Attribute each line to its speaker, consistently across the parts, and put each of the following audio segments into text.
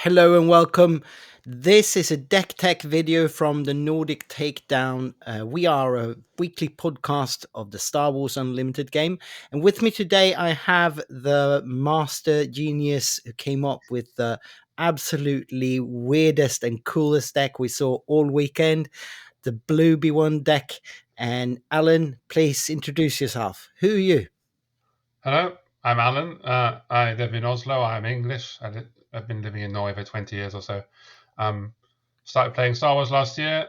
Speaker 1: Hello and welcome. This is a Decktech video from the Nordic Takedown. We are a weekly podcast of the Star Wars Unlimited game. And with me today, I have the master genius who came up with the absolutely weirdest and coolest deck we saw all weekend, the Bluebi-Wan deck. And Allan, please introduce yourself. Who are you?
Speaker 2: Hello, I'm Allan. I live in Oslo. I'm English. I've been living in Norway for 20 years or so. Started playing Star Wars last year,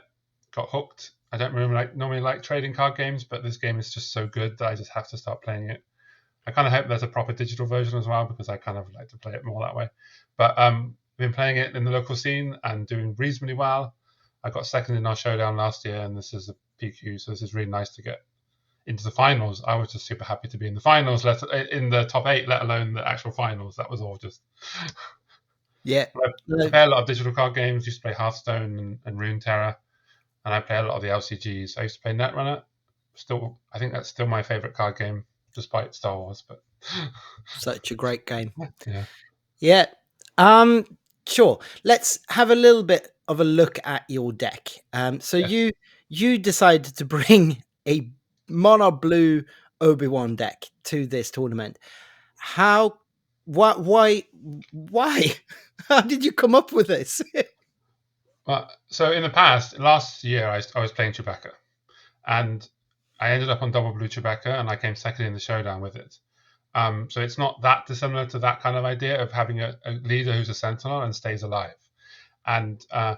Speaker 2: got hooked. I don't normally like trading card games, but this game is just so good that I just have to start playing it. I kind of hope there's a proper digital version as well because I kind of like to play it more that way. But I've been playing it in the local scene and doing reasonably well. I got second in our showdown last year, and this is a PQ, so this is really nice to get into the finals. I was just super happy to be in the finals, in the top 8, let alone the actual finals. That was all just.
Speaker 1: Yeah.
Speaker 2: I play a lot of digital card games. Used to play Hearthstone and Runeterra, and I play a lot of the LCGs. I used to play Netrunner. I think that's still my favorite card game, despite Star Wars. But
Speaker 1: Such a great game.
Speaker 2: yeah.
Speaker 1: Yeah. Sure. Let's have a little bit of a look at your deck. So
Speaker 2: Yes.
Speaker 1: you decided to bring a mono blue Obi-Wan deck to this tournament. How? Why? How did you come up with this?
Speaker 2: Well, so in the past, last year, I was playing Chewbacca, and I ended up on double blue Chewbacca, and I came second in the showdown with it. So it's not that dissimilar to that kind of idea of having a leader who's a sentinel and stays alive. And the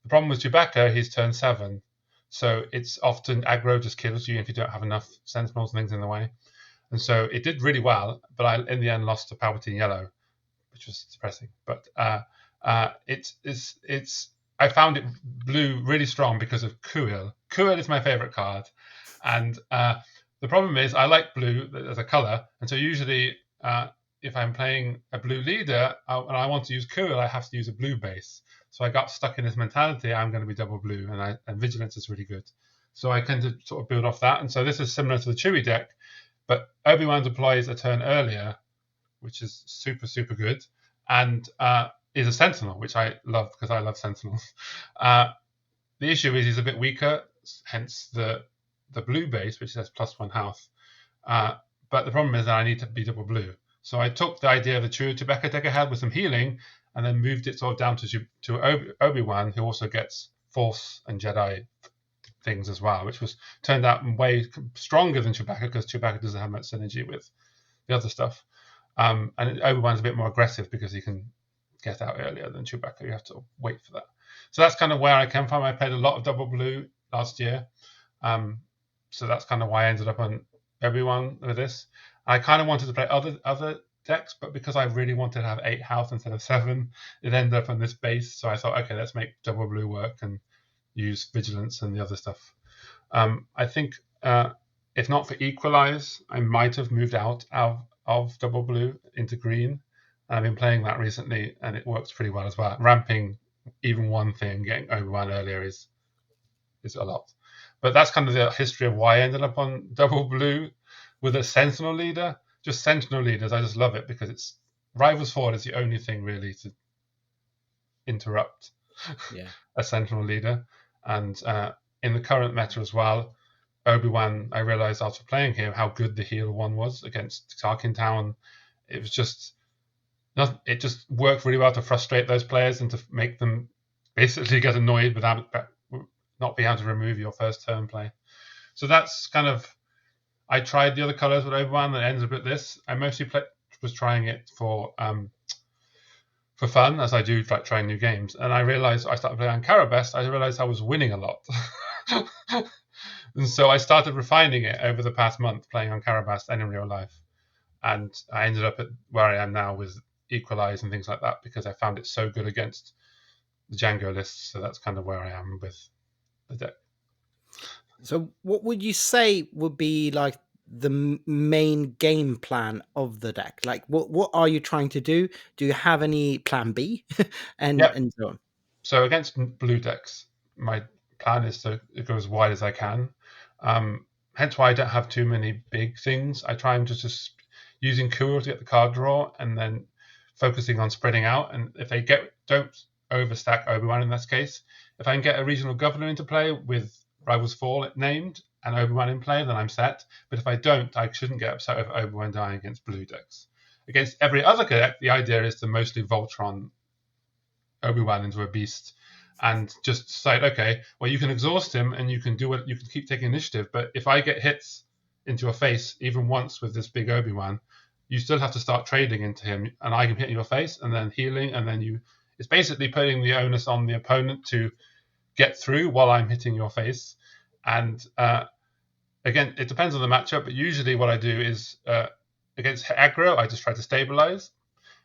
Speaker 2: problem with Chewbacca, he's turn 7, so it's often aggro just kills you if you don't have enough sentinels and things in the way. And so it did really well, but I in the end lost to Palpatine Yellow, which was depressing. But it's I found it blue really strong because of Kuil. Kuil is my favorite card, and the problem is I like blue as a color, and so usually if I'm playing a blue leader and I want to use Kuil, I have to use a blue base. So I got stuck in this mentality: I'm going to be double blue, and vigilance is really good. So I tend to sort of build off that, and so this is similar to the Chewie deck, but Obi-Wan deploys a turn earlier, which is super good, and is a sentinel, which I love because I love sentinels. The issue is he's a bit weaker, hence the blue base, which says +1 health. But the problem is that I need to be double blue. So I took the idea of the true Chewbacca deck I had with some healing, and then moved it sort of down to Obi-Wan, who also gets Force and Jedi things as well, which was turned out way stronger than Chewbacca because Chewbacca doesn't have much synergy with the other stuff. And Obi-Wan's a bit more aggressive because he can get out earlier than Chewbacca. You have to wait for that. So that's kind of where I came from. I played a lot of double blue last year. So that's kind of why I ended up on Obi-Wan with this. I kind of wanted to play other decks, but because I really wanted to have 8 health instead of 7, it ended up on this base. So I thought, okay, let's make double blue work and use vigilance and the other stuff. I think if not for equalize, I might have moved out of double blue into green. And I've been playing that recently, and it works pretty well as well. Ramping even one thing, getting Obi-Wan earlier is a lot. But that's kind of the history of why I ended up on double blue with a sentinel leader. Just sentinel leaders, I just love it because it's Rivals Ford is the only thing really to interrupt a sentinel leader. And in the current meta as well, Obi-Wan, I realized after playing him how good the heal one was against Tarkin Town. It was just it just worked really well to frustrate those players and to make them basically get annoyed without not being able to remove your first turn play. So that's kind of, I tried the other colors with Obi-Wan and ended up with this. I mostly was trying it for fun, as I do like trying new games. And I realized I started playing on Carabest. I realized I was winning a lot. And so I started refining it over the past month, playing on Carabast and in real life. And I ended up at where I am now with Equalize and things like that because I found it so good against the Django lists. So that's kind of where I am with the deck.
Speaker 1: So what would you say would be like the main game plan of the deck? Like what are you trying to do? Do you have any plan B and so on?
Speaker 2: So against blue decks, my plan is to go as wide as I can. Hence why I don't have too many big things. I try and just using Cool to get the card draw, and then focusing on spreading out. And if they don't overstack Obi-Wan in this case, if I can get a regional governor into play with Rivals Fall named and Obi-Wan in play, then I'm set. But if I don't, I shouldn't get upset over Obi-Wan dying against blue decks. Against every other deck, the idea is to mostly Voltron Obi-Wan into a beast and just decide, okay, well, you can exhaust him and you can keep taking initiative. But if I get hits into your face even once with this big Obi-Wan, you still have to start trading into him, and I can hit in your face and then healing, and then it's basically putting the onus on the opponent to get through while I'm hitting your face. And again, it depends on the matchup, but usually what I do is against aggro, I just try to stabilize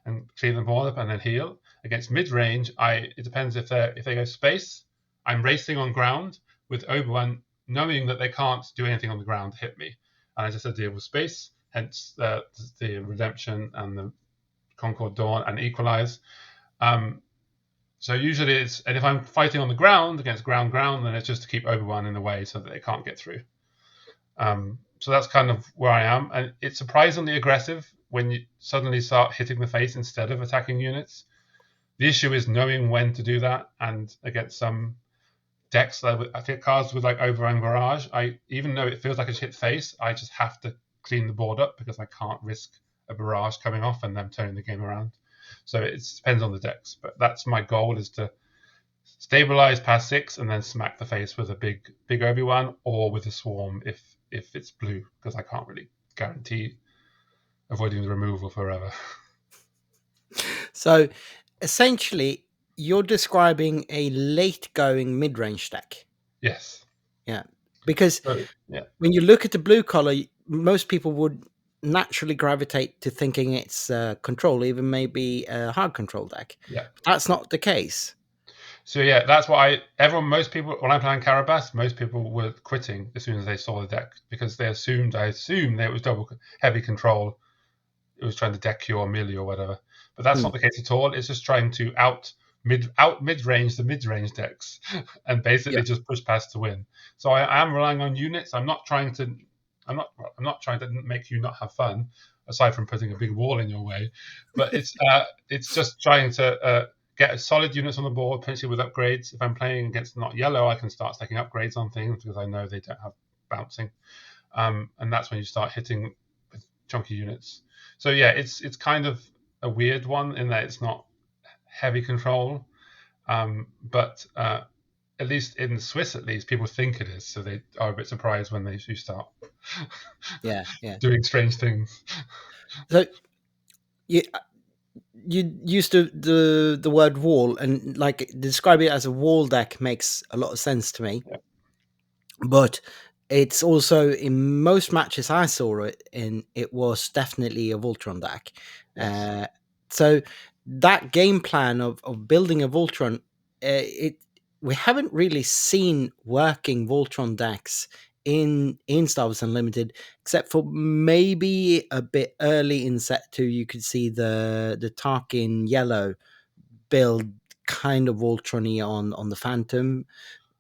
Speaker 2: and clean them all up and then heal. Against mid-range, it depends if they go space. I'm racing on ground with Obi-Wan, knowing that they can't do anything on the ground to hit me. And I just deal with space, hence the Redemption and the Concord Dawn and Equalize. So usually and if I'm fighting on the ground against ground, then it's just to keep Obi-Wan in the way so that they can't get through. So that's kind of where I am. And it's surprisingly aggressive when you suddenly start hitting the face instead of attacking units. The issue is knowing when to do that, and against some decks, I think cards with like Overrun Barrage, even though it feels like it's hit face, I just have to clean the board up because I can't risk a barrage coming off and them turning the game around. So it depends on the decks, but that's my goal, is to stabilize past 6 and then smack the face with a big Obi-Wan or with a swarm if it's blue, because I can't really guarantee avoiding the removal forever.
Speaker 1: So essentially, you're describing a late-going mid-range deck.
Speaker 2: Yes.
Speaker 1: Yeah, because when you look at the blue color, most people would naturally gravitate to thinking it's control, even maybe a hard control deck.
Speaker 2: Yeah,
Speaker 1: but that's not the case.
Speaker 2: So yeah, that's what most people, when I'm playing Carabas, most people were quitting as soon as they saw the deck, because I assumed that it was double heavy control. It was trying to deck cure or melee or whatever. But that's not the case at all. It's just trying to out mid-range the mid-range decks and basically just push past to win. So I am relying on units. I'm not trying to make you not have fun, aside from putting a big wall in your way. But it's just trying to get solid units on the board, potentially with upgrades. If I'm playing against not yellow, I can start stacking upgrades on things because I know they don't have bouncing. And that's when you start hitting with chunky units. So yeah, it's kind of a weird one in that it's not heavy control, but at least in Swiss, people think it is. So they are a bit surprised when you start doing strange things.
Speaker 1: So you used the word wall, and like describe it as a wall deck makes a lot of sense to me.
Speaker 2: Yeah.
Speaker 1: But it's also, in most matches I saw it in, it was definitely a Voltron deck.
Speaker 2: Yes.
Speaker 1: So that game plan of building a Voltron, we haven't really seen working Voltron decks in Star Wars Unlimited, except for maybe a bit early in set 2. You could see the Tarkin yellow build kind of Voltron-y on the Phantom.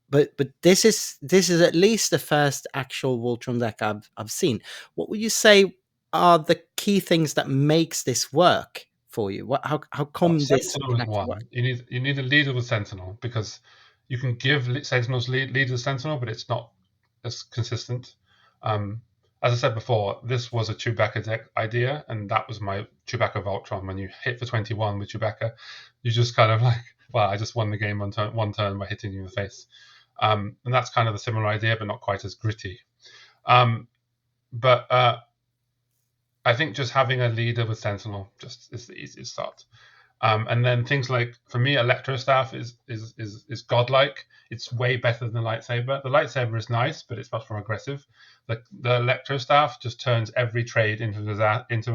Speaker 1: But this is at least the first actual Voltron deck I've seen. What would you say are the key things that makes this work for you? How come this
Speaker 2: Sentinel is one?
Speaker 1: work?
Speaker 2: You need a leader with Sentinel, because you can give Sentinels lead to Sentinel, but it's not as consistent. As I said before, this was a Chewbacca deck idea, and that was my Chewbacca Voltron. When you hit for 21 with Chewbacca, you just kind of like, well, I just won the game one turn by hitting you in the face. And that's kind of a similar idea, but not quite as gritty. But I think just having a leader with Sentinel just is the easiest start. And then things like, for me, Electro Staff is godlike. It's way better than the lightsaber. The lightsaber is nice, but it's much more aggressive. The Electro Staff just turns every trade into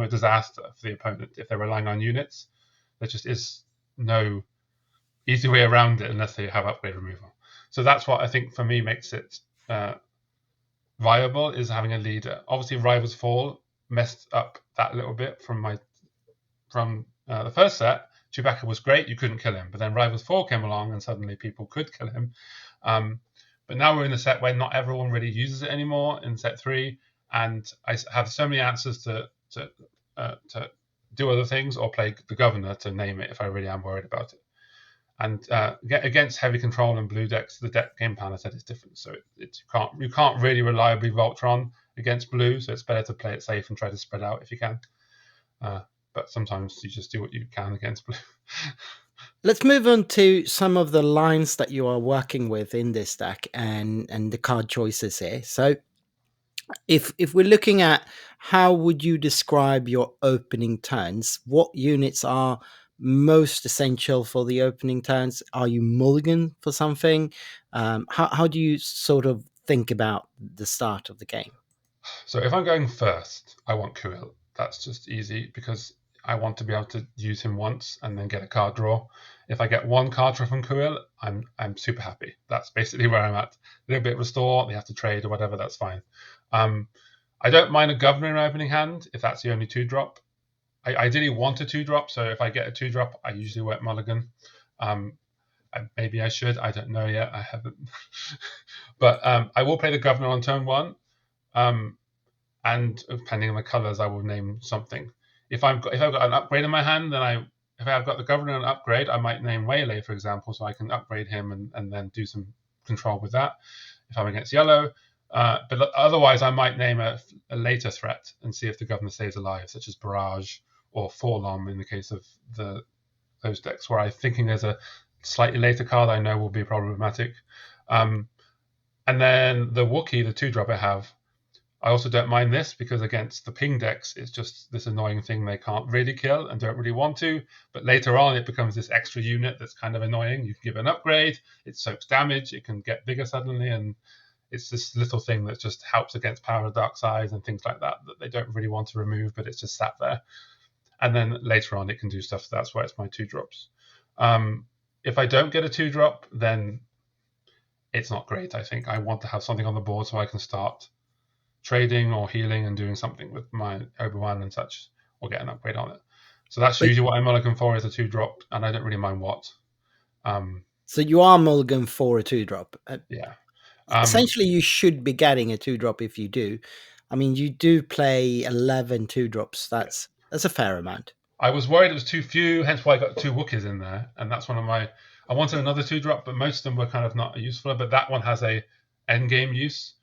Speaker 2: a disaster for the opponent if they're relying on units. There just is no easy way around it unless they have upgrade removal. So that's what I think for me makes it viable, is having a leader. Obviously, Rivals Fall messed up that little bit from the first set. Chewbacca was great, you couldn't kill him. But then Rivals 4 came along and suddenly people could kill him. But now we're in a set where not everyone really uses it anymore, in set 3. And I have so many answers to do other things or play the governor to name it if I really am worried about it. And against heavy control and blue decks, the deck game plan I said is different. So you can't really reliably Voltron against blue. So it's better to play it safe and try to spread out if you can. But sometimes you just do what you can against blue.
Speaker 1: Let's move on to some of the lines that you are working with in this deck and the card choices here. So if we're looking at how would you describe your opening turns, what units are most essential for the opening turns? Are you mulligan for something? How do you sort of think about the start of the game?
Speaker 2: So if I'm going first, I want Kuil. That's just easy because I want to be able to use him once and then get a card draw. If I get one card draw from Kuil, I'm super happy. That's basically where I'm at. A little bit restore, they have to trade or whatever, that's fine. I don't mind a governor in my opening hand if that's the only 2-drop. I ideally want a 2-drop, so if I get a 2-drop, I usually work mulligan. Maybe I should, I don't know yet, I haven't. But I will play the governor on turn 1. And depending on the colors, I will name something. If I've got an upgrade in my hand, then if I've got the governor and upgrade, I might name Waylay, for example, so I can upgrade him and then do some control with that. If I'm against yellow, but otherwise, I might name a later threat and see if the governor stays alive, such as Barrage or Forlom in the case of those decks where I'm thinking there's a slightly later card I know will be problematic. And then the Wookiee, the 2-drop I have, I also don't mind this because against the ping decks, it's just this annoying thing they can't really kill and don't really want to. But later on, it becomes this extra unit that's kind of annoying. You can give an upgrade, it soaks damage, it can get bigger suddenly, and it's this little thing that just helps against power of dark sides and things like that they don't really want to remove, but it's just sat there. And then later on, it can do stuff. So that's why it's my 2-drops. If I don't get a 2-drop, then it's not great, I think. I want to have something on the board so I can start trading or healing and doing something with my Obi-Wan and such, or get an upgrade on it. So that's usually what I'm looking for is a 2-drop, and I don't really mind what.
Speaker 1: So you are mulligan for a 2-drop.
Speaker 2: Yeah.
Speaker 1: Essentially, you should be getting a 2-drop if you do. I mean, you do play 11 2-drops. That's a fair amount.
Speaker 2: I was worried it was too few, hence why I got 2 Wookiees in there, and that's one of my. I wanted another 2-drop, but most of them were kind of not useful. But that one has a end game use.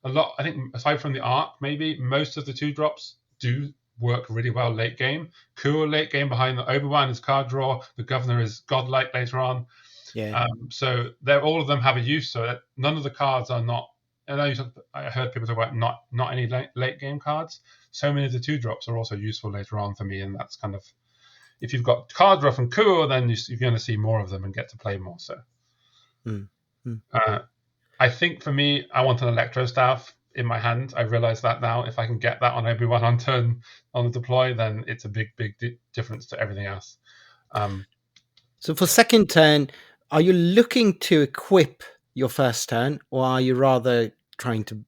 Speaker 2: A lot, I think, aside from the arc, maybe most of the 2-drops do work really well late game. Cool late game behind the Obi-Wan is card draw. The governor is godlike later on.
Speaker 1: Yeah.
Speaker 2: So all of them have a use. So that none of the cards are not. I heard people talk about not any late game cards. So many of the 2-drops are also useful later on for me, and that's kind of if you've got card draw from Cool, then you're going to see more of them and get to play more. So. I think for me, I want an Electro Staff in my hand. I realize that now. If I can get that on Obi-Wan on turn on the deploy, then it's a big difference to everything else.
Speaker 1: So for second turn, are you looking to equip your first turn, or are you rather trying to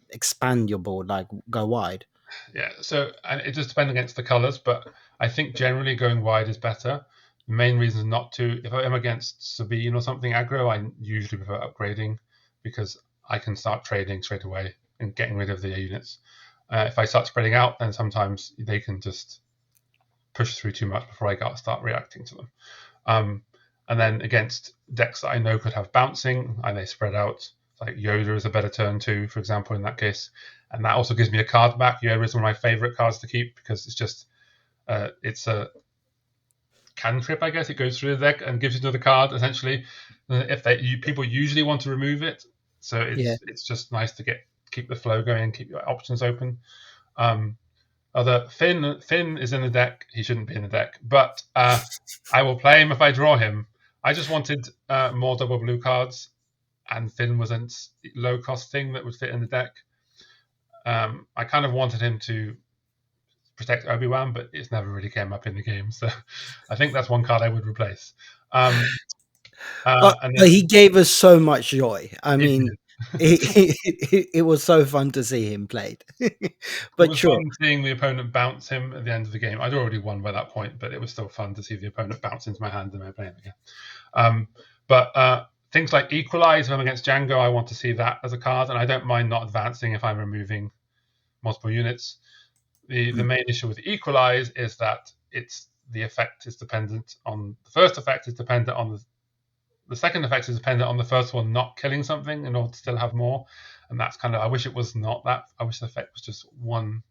Speaker 1: expand your board, like go wide?
Speaker 2: Yeah, so and it just depends against the colors, but I think generally going wide is better. The main reason not to, if I'm against Sabine or something aggro, I usually prefer upgrading because I can start trading straight away and getting rid of the units. If I start spreading out, then sometimes they can just push through too much before I start reacting to them. And then against decks that I know could have bouncing, and they spread out, like Yoda is a better turn too, for example, in that case. And that also gives me a card back. Yoda is one of my favorite cards to keep because it's just, it's a cantrip, I guess. It goes through the deck and gives you another card, essentially. If people usually want to remove it, so it's just nice to keep the flow going and keep your options open. Other Finn is in the deck. He shouldn't be in the deck, but I will play him if I draw him. I just wanted more double blue cards, and Finn was a low cost thing that would fit in the deck. I kind of wanted him to protect Obi-Wan, but it's never really came up in the game, so I think that's one card I would replace.
Speaker 1: But he gave us so much joy. I mean, it was so fun to see him played. But
Speaker 2: it was fun seeing the opponent bounce him at the end of the game. I'd already won by that point, but it was still fun to see the opponent bounce into my hand and I play him again. But things like Equalize, if I'm against Django, I want to see that as a card, and I don't mind not advancing if I'm removing multiple units. The main issue with equalize is that the effect is dependent on the first effect is dependent on the second effect is dependent on the first one not killing something in order to still have more, and that's kind of, I wish it was not that. I wish the effect was just one.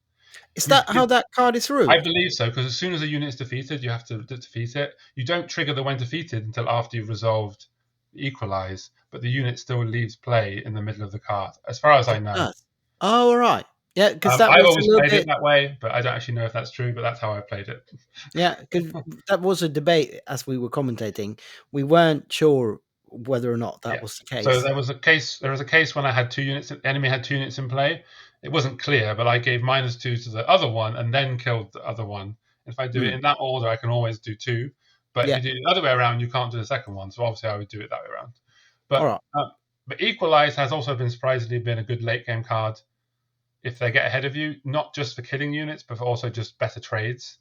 Speaker 1: Is that how that card is
Speaker 2: I
Speaker 1: ruled?
Speaker 2: believe so, because as soon as a unit is defeated, you have to defeat it. You don't trigger the when defeated until after you've resolved equalize, but the unit still leaves play in the middle of the card, as far as I
Speaker 1: It
Speaker 2: know.
Speaker 1: does. Oh, all right. Yeah, because that
Speaker 2: I've
Speaker 1: was a
Speaker 2: always
Speaker 1: little
Speaker 2: played it
Speaker 1: bit.
Speaker 2: that way, but I don't actually know if that's true, but that's how I played it.
Speaker 1: Yeah, because that was a debate as we were commentating. We weren't sure whether or not that
Speaker 2: Yeah.
Speaker 1: was the
Speaker 2: So
Speaker 1: case.
Speaker 2: there was a case. There was a case when I had two units. The enemy had two units in play. It wasn't clear, but I gave -2 to the other one and then killed the other one. If I do it
Speaker 1: Mm.
Speaker 2: in that order, I can always do two. But if
Speaker 1: Yeah.
Speaker 2: you do it the other way around, you can't do the second one. So obviously, I would do it that way around.
Speaker 1: All
Speaker 2: But
Speaker 1: right.
Speaker 2: Equalize has also been surprisingly been a good late game card if they get ahead of you, not just for killing units, but for also just better trades.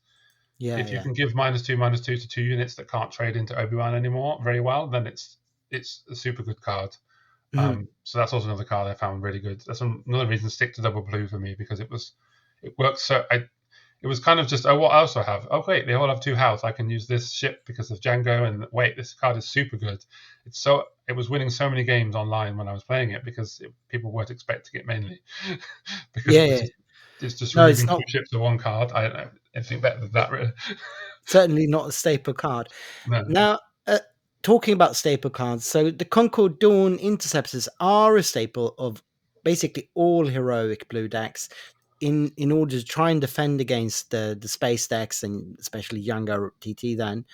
Speaker 1: Yeah.
Speaker 2: If you
Speaker 1: Yeah.
Speaker 2: can give -2/-2 to two units that can't trade into Obi-Wan anymore very well, then it's a super good card.
Speaker 1: Mhm.
Speaker 2: So that's also another card I found really good. That's another reason to stick to double blue for me, because it works so. It was kind of just, oh, what else do I have? Oh, wait, they all have 2 health. I can use this ship because of Django. And wait, this card is super good. It was winning so many games online when I was playing it because people weren't expecting it mainly because
Speaker 1: Yeah. Yeah.
Speaker 2: it's just
Speaker 1: No, it's
Speaker 2: removing 2
Speaker 1: not.
Speaker 2: ships to one card. I don't know anything better than that, really.
Speaker 1: Certainly not a staple card.
Speaker 2: No.
Speaker 1: Now, talking about staple cards, so the Concord Dawn Interceptors are a staple of basically all heroic blue decks in order to try and defend against the space decks and especially younger TT then.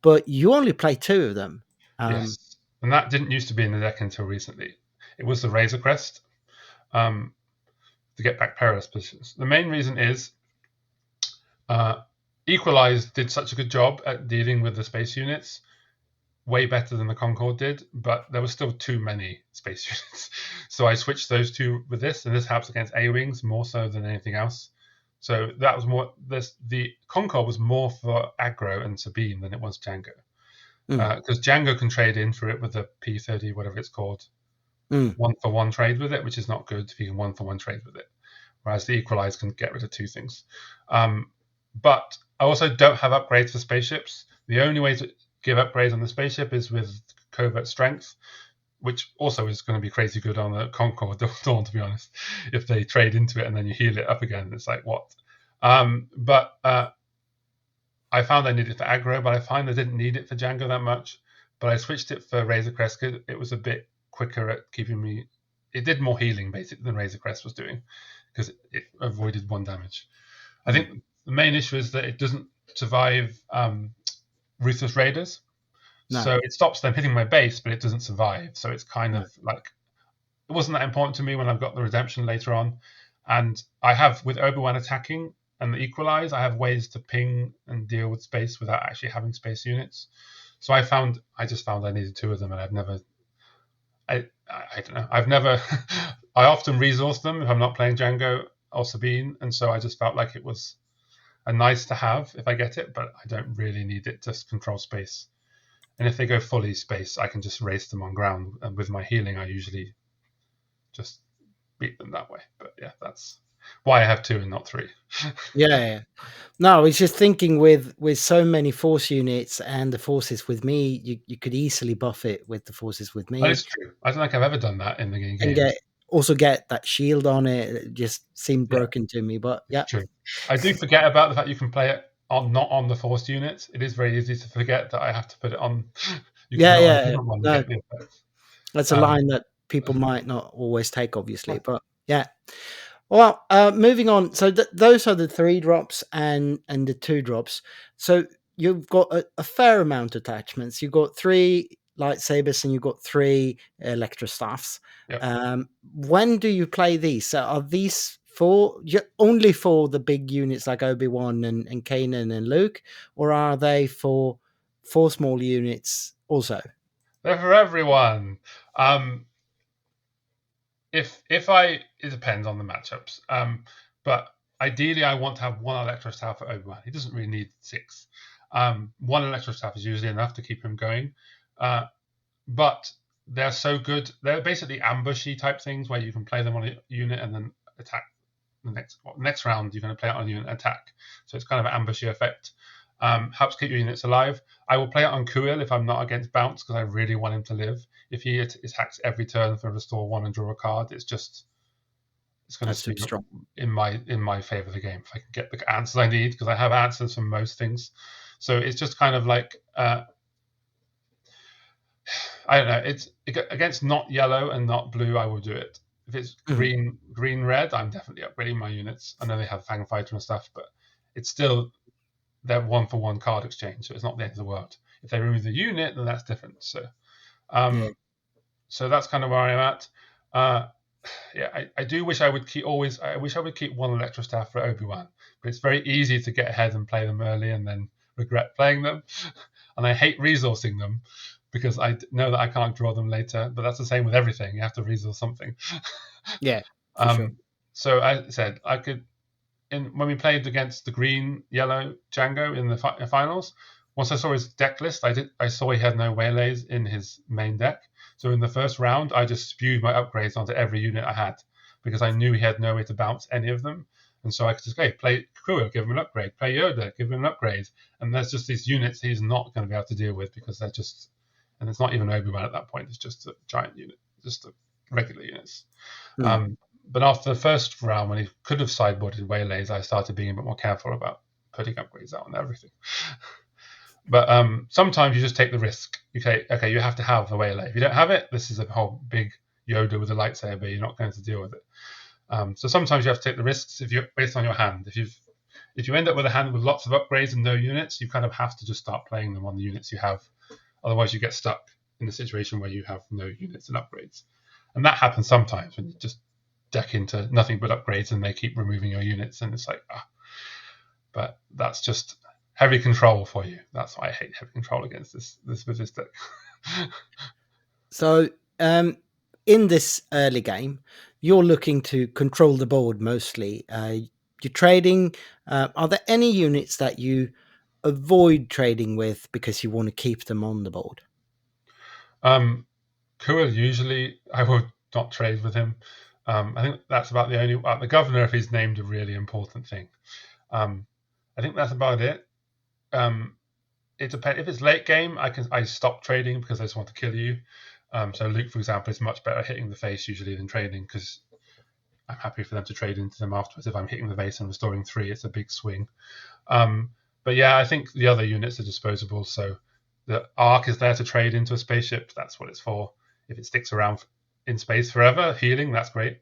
Speaker 1: But you only play 2 of them.
Speaker 2: Yes. And that didn't used to be in the deck until recently. It was the Razor Crest um, to get back perilous positions. The main reason is uh, Equalize did such a good job at dealing with the space units, way better than the Concorde did, but there were still too many space units. So I switched those two with this, and this helps against A-Wings more so than anything else. So that was more, the Concorde was more for aggro and Sabine than it was Django. Because Django can trade in for it with the P30, whatever it's called, 1-for-1 trade with it, which is not good if you can 1-for-1 trade with it. Whereas the Equalize can get rid of 2 things. But I also don't have upgrades for spaceships. The only way to give upgrades on the spaceship is with covert strength, which also is going to be crazy good on the Concorde Dawn, to be honest. If they trade into it and then you heal it up again, it's like, what? But I found I needed it for aggro, but I find I didn't need it for Django that much. But I switched it for Razor Crest because it was a bit quicker at keeping me. It did more healing basically than Razor Crest was doing because it avoided 1 damage. I think the main issue is that it doesn't survive Ruthless Raiders.
Speaker 1: No.
Speaker 2: So it stops them hitting my base, but it doesn't survive. So it's kind of like, it wasn't that important to me when I've got the redemption later on. And I have, with Obi-Wan attacking and the Equalize, I have ways to ping and deal with space without actually having space units. So I just found I needed 2 of them, and I don't know. I often resource them if I'm not playing Django or Sabine. And so I just felt like it was a nice to have if I get it, but I don't really need it to control space. And if they go fully space, I can just race them on ground. And with my healing, I usually just beat them that way. But yeah, that's why I have 2 and not 3.
Speaker 1: Yeah. No, I was just thinking with so many force units and the forces with me, you could easily buff it with the forces with
Speaker 2: That
Speaker 1: me
Speaker 2: is true. I don't think I've ever done that in the
Speaker 1: and
Speaker 2: games.
Speaker 1: get that shield on it. It just seemed
Speaker 2: Yeah,
Speaker 1: broken to me, but yeah.
Speaker 2: it's true. I do forget about the fact you can play it not on the forced units. It is very easy to forget that I have to put it on. You can
Speaker 1: Yeah,
Speaker 2: put it on a
Speaker 1: yeah.
Speaker 2: different one to
Speaker 1: No,
Speaker 2: get the effect.
Speaker 1: that's a
Speaker 2: Um,
Speaker 1: line that people might not always take, obviously, but yeah. Well, moving on. So those are the 3 drops and the 2 drops. So you've got a fair amount of attachments. You've got 3 lightsabers and you've got 3 electro staffs.
Speaker 2: yeah.
Speaker 1: When do you play these? So are these only for the big units like Obi-Wan and Kanan and Luke, or are they for small units also?
Speaker 2: They're for everyone. It depends on the matchups. But ideally, I want to have 1 Electro Staff for Obi-Wan. He doesn't really need 6. 1 Electro Staff is usually enough to keep him going. But they're so good. They're basically ambushy type things where you can play them on a unit and then attack next round you're going to play it on unit attack. So it's kind of an ambushy effect. Helps keep your units alive. I will play it on Kuil if I'm not against bounce because I really want him to live. If he attacks every turn for restore 1 and draw a card, it's going to speak in my favor of the game if I can get the answers I need, because I have answers for most things. So it's just kind of like I don't know. It's against not yellow and not blue. I will do it. If it's green, red, I'm definitely upgrading my units. I know they have Fang Fighter and stuff, but it's still their 1-for-1 card exchange, so it's not the end of the world. If they remove the unit, then that's different. So, so that's kind of where I'm at. I do wish I would keep I wish I would keep 1 Electro Staff for Obi-Wan, but it's very easy to get ahead and play them early and then regret playing them. And I hate resourcing them because I know that I can't draw them later. But that's the same with everything. You have to resource something.
Speaker 1: Yeah, for sure.
Speaker 2: So I said I could. When we played against the green-yellow Django in the finals, once I saw his deck list, I saw he had no waylays in his main deck. So in the first round, I just spewed my upgrades onto every unit I had because I knew he had no way to bounce any of them. And so I could just play Kua, give him an upgrade, play Yoda, give him an upgrade. And there's just these units he's not going to be able to deal with because they're just, and it's not even Obi-Wan at that point, it's just a giant unit, just the regular units. But after the first round, when he could have sideboarded waylays, I started being a bit more careful about putting upgrades out on everything. But sometimes you just take the risk. Okay, you have to have the waylay. If you don't have it, this is a whole big Yoda with a lightsaber. You're not going to deal with it. So sometimes you have to take the risks if you're based on your hand. If you end up with a hand with lots of upgrades and no units, you kind of have to just start playing them on the units you have. Otherwise, you get stuck in a situation where you have no units and upgrades. And that happens sometimes when you just deck into nothing but upgrades and they keep removing your units, and it's like, But that's just heavy control for you. That's why I hate heavy control against this with this deck.
Speaker 1: So in this early game, you're looking to control the board mostly. You're trading. Are there any units that you avoid trading with because you want to keep them on the board?
Speaker 2: Kua, usually I will not trade with him. I think that's about the only the governor, if he's named a really important thing. I think that's about it. It depends. If it's late game, I stop trading because I just want to kill you. So Luke, for example, is much better hitting the face usually than trading because I'm happy for them to trade into them afterwards. If I'm hitting the face and restoring 3, it's a big swing. But yeah, I think the other units are disposable. So the Arc is there to trade into a spaceship. That's what it's for. If it sticks around in space forever, healing, that's great.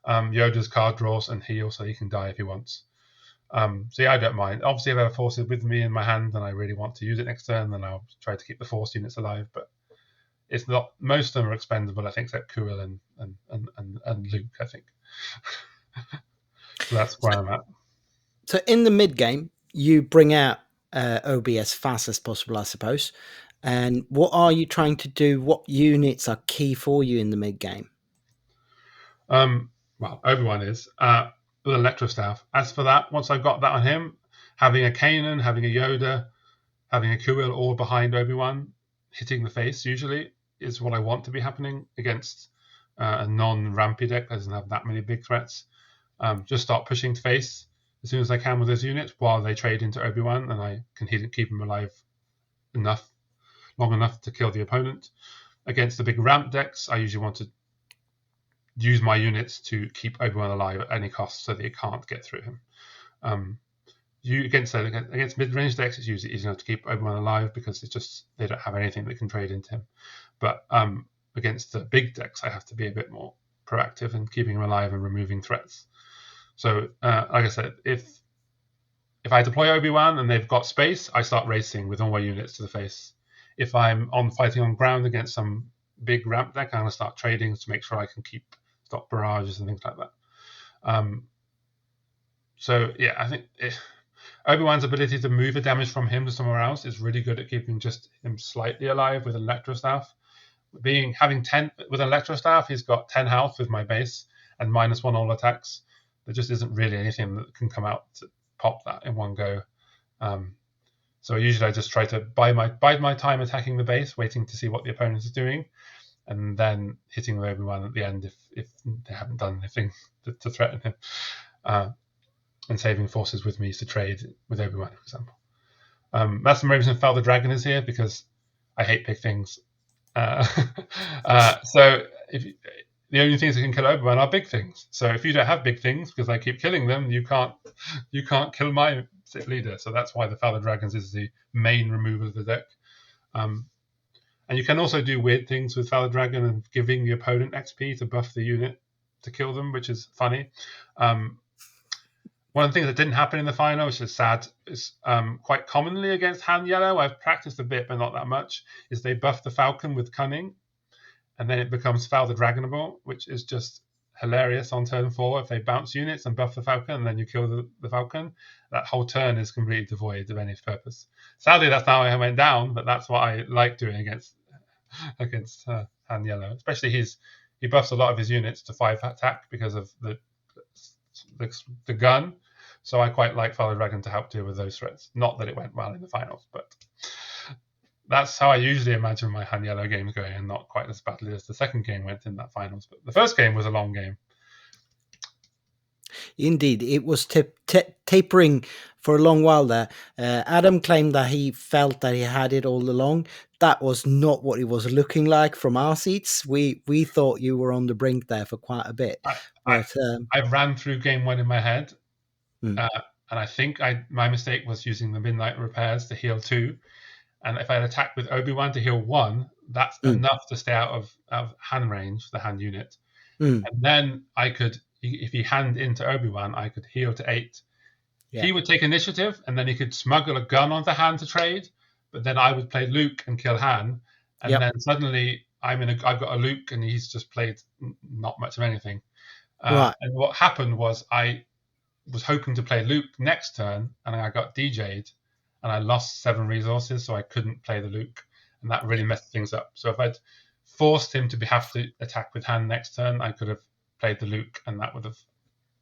Speaker 2: Yoda's card draws and heal, so he can die if he wants. So yeah, I don't mind. Obviously, if I have Force with me in my hand and I really want to use it next turn, then I'll try to keep the Force units alive. But it's not. Most of them are expendable, I think, except Kuil and Luke, I think. So that's where I'm at.
Speaker 1: So in the mid game, you bring out Obi as fast as possible, I suppose. And what are you trying to do? What units are key for you in the mid game?
Speaker 2: Well, Obi-Wan is with Electro Staff. As for that, once I've got that on him, having a Kanan, having a Yoda, having a Kuil all behind Obi-Wan, hitting the face usually is what I want to be happening against a non-rampy deck that doesn't have that many big threats. Just start pushing to face as soon as I can with those units while they trade into Obi-Wan, and I can keep him alive long enough to kill the opponent. Against the big ramp decks, I usually want to use my units to keep Obi-Wan alive at any cost so that he can't get through him. Against mid-range decks, it's usually easy enough to keep Obi-Wan alive because it's just they don't have anything that can trade into him. But against the big decks, I have to be a bit more proactive in keeping him alive and removing threats. So, like I said, if I deploy Obi-Wan and they've got space, I start racing with all my units to the face. If I'm fighting on ground against some big ramp deck, I'm going to start trading to make sure I can stop barrages and things like that. So yeah, I think Obi-Wan's ability to move the damage from him to somewhere else is really good at keeping just him slightly alive with Electro Staff. Having 10 with Electro Staff, he's got 10 health with my base and -1 all attacks. There just isn't really anything that can come out to pop that in one go. So usually I just try to bide my time attacking the base, waiting to see what the opponent is doing, and then hitting the Obi-Wan at the end if they haven't done anything to threaten him. and saving forces with me to trade with Obi-Wan, for example. That's the reason Fel the Dragon is here, because I hate big things. So the only things that can kill Obi-Wan are big things. So if you don't have big things, because I keep killing them, you can't kill my Sith leader. So that's why the Fel the Dragons is the main removal of the deck. And you can also do weird things with Fel the Dragon and giving the opponent XP to buff the unit to kill them, which is funny. One of the things that didn't happen in the final, which is sad, is quite commonly against Han Yellow, I've practiced a bit, but not that much, is they buff the Falcon with Cunning, and then it becomes Fel the Dragonable, which is just hilarious on turn 4. If they bounce units and buff the Falcon, and then you kill the Falcon, that whole turn is completely devoid of any purpose. Sadly, that's how I went down, but that's what I like doing against Han Yellow. Especially he buffs a lot of his units to 5 attack because of the gun. So I quite like Fel the Dragon to help deal with those threats. Not that it went well in the finals, but that's how I usually imagine my Han Yellow games going, and not quite as badly as the second game went in that finals. But the first game was a long game.
Speaker 1: Indeed, it was tapering for a long while there. Adam claimed that he felt that he had it all along. That was not what it was looking like from our seats. We thought you were on the brink there for quite a bit.
Speaker 2: I ran through game 1 in my head, and I think my mistake was using the Midnight Repairs to heal 2. And if I had attacked with Obi-Wan to heal 1, that's enough to stay out of hand range, the hand unit. And then I could, if he hand into Obi-Wan, I could heal to 8. Yeah. He would take initiative, and then he could smuggle a gun onto Han to trade. But then I would play Luke and kill Han, and then suddenly I've got a Luke, and he's just played not much of anything. Right. And what happened was I was hoping to play Luke next turn, and I got DJ'd, and I lost 7 resources, so I couldn't play the Luke, and that really messed things up. So if I'd forced him to have to attack with Han next turn, I could have played the Luke, and that would have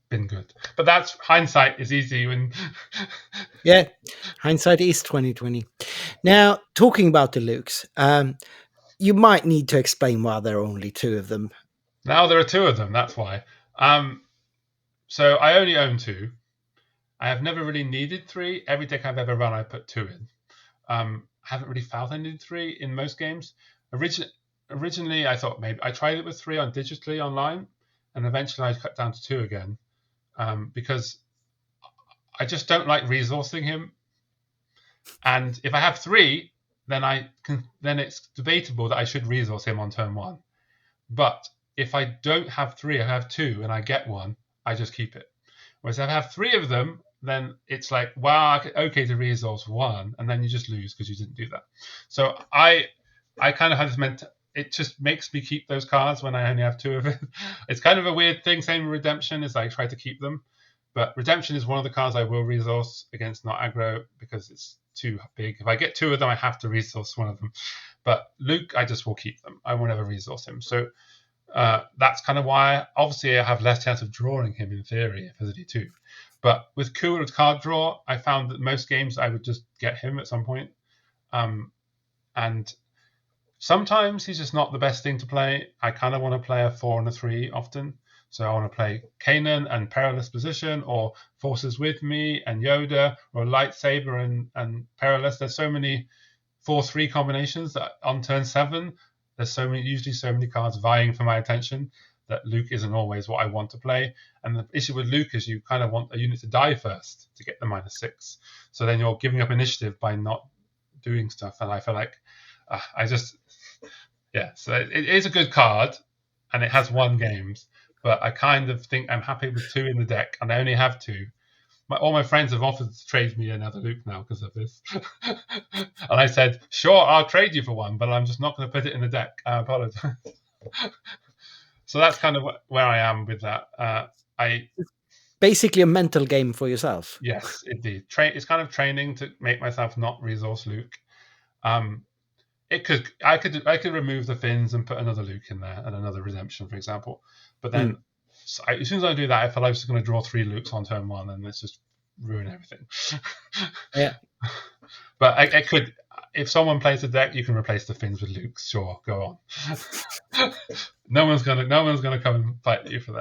Speaker 2: been good. But that's hindsight is easy when
Speaker 1: yeah, hindsight is 2020. Now, talking about the Lukes, you might need to explain why there are only 2 of them.
Speaker 2: Now there are 2 of them, that's why. So I only own 2. I have never really needed 3. Every deck I've ever run, I put 2 in. I haven't really felt I needed 3 in most games. Originally, I thought maybe I tried it with 3 digitally online, and eventually I cut down to 2 again, because I just don't like resourcing him. And if I have 3, then it's debatable that I should resource him on turn 1. But if I don't have 3, I have 2, and I get 1, I just keep it. Whereas if I have 3 of them, then it's like, wow, okay to resource 1, and then you just lose because you didn't do that. So I kind of have meant it just makes me keep those cards when I only have 2 of it. It's kind of a weird thing. Same with Redemption, is I try to keep them. But Redemption is one of the cards I will resource against not aggro because it's too big. If I get 2 of them, I have to resource one of them. But Luke, I just will keep them. I will never resource him. So that's kind of why, obviously, I have less chance of drawing him in theory if I do 2. But with Cool's card draw, I found that most games I would just get him at some point. And sometimes he's just not the best thing to play. I kind of want to play a 4 and a 3 often. So I want to play Kanan and Perilous Position, or Forces with Me and Yoda, or Lightsaber and Perilous. There's so many 4-3 combinations that on turn 7, there's usually so many cards vying for my attention that Luke isn't always what I want to play. And the issue with Luke is you kind of want a unit to die first to get the -6. So then you're giving up initiative by not doing stuff. And I feel like so it is a good card, and it has won games. But I kind of think I'm happy with 2 in the deck, and I only have 2. All my friends have offered to trade me another Luke now because of this. And I said, sure, I'll trade you for 1, but I'm just not going to put it in the deck. I apologize. So that's kind of where I am with that.
Speaker 1: Basically a mental game for yourself.
Speaker 2: Yes, indeed. It's kind of training to make myself not resource Luke. I could remove the fins and put another Luke in there and another Redemption, for example. But then as soon as I do that, I feel like I'm just going to draw 3 Lukes on turn 1, and let's just ruin everything.
Speaker 1: Yeah.
Speaker 2: But I could, if someone plays a deck, you can replace the fins with Lukes. Sure, go on. No one's gonna come and fight you for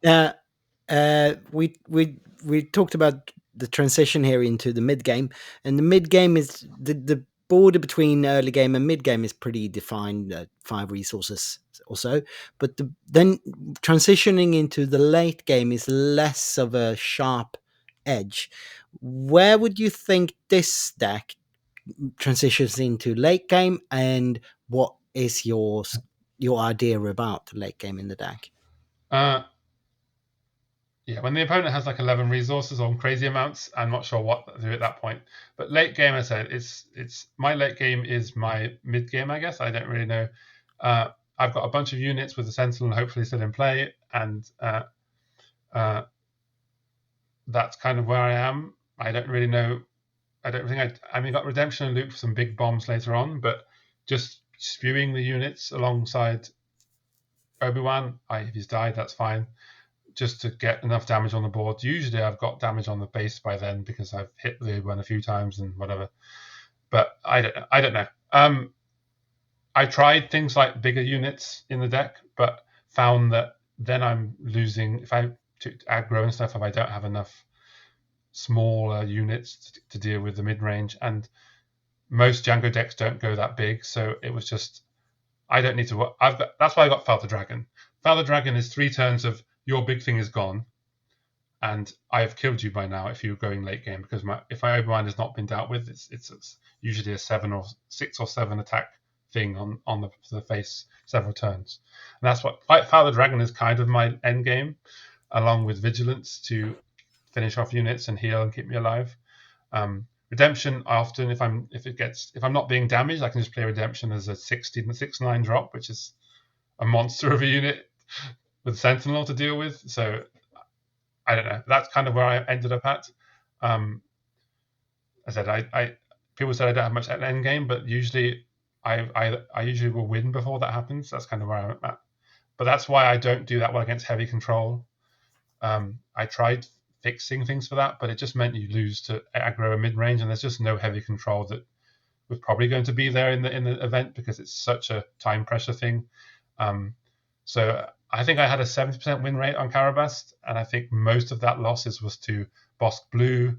Speaker 2: that.
Speaker 1: We talked about the transition here into the mid game, and the mid game is the border between early game and mid game is pretty defined, 5 resources or so. But then transitioning into the late game is less of a sharp edge. Where would you think this deck transitions into late game, and what is your idea about the late game in the deck?
Speaker 2: Uh, yeah, when the opponent has like 11 resources or crazy amounts, I'm not sure what to do at that point. But late game, I said, it's my late game is my mid game, I guess. I don't really know. I've got a bunch of units with the Sentinel hopefully still in play, and that's kind of where I am. I don't really know. I don't think I mean, got Redemption and Loot for some big bombs later on, but just spewing the units alongside Obi-Wan, if he's died, that's fine. Just to get enough damage on the board. Usually I've got damage on the base by then because I've hit the Obi-Wan a few times and whatever. But I don't know. I tried things like bigger units in the deck, but found that then I'm losing if I to aggro and stuff if I don't have enough smaller units to deal with the mid range. And most Django decks don't go that big, so it was just I don't need to. That's why I got Father Dragon. Father Dragon is 3 turns of your big thing is gone, and I have killed you by now if you're going late game because if my Obi-Wan has not been dealt with, it's usually a 6 or 7 attack thing on the face several turns, and that's what Father Dragon is kind of my end game, along with Vigilance to finish off units and heal and keep me alive. Redemption often if I'm not being damaged, I can just play Redemption as a 6/9 drop, which is a monster of a unit with Sentinel to deal with. So I don't know. That's kind of where I ended up at. I said I people said I don't have much at end game, but usually I usually will win before that happens. That's kind of where I'm at. But that's why I don't do that well against heavy control. I tried fixing things for that, but it just meant you lose to aggro a mid range, and there's just no heavy control that was probably going to be there in the event because it's such a time pressure thing. So I think I had a 70% win rate on Karabast, and I think most of that losses was to Bosk Blue,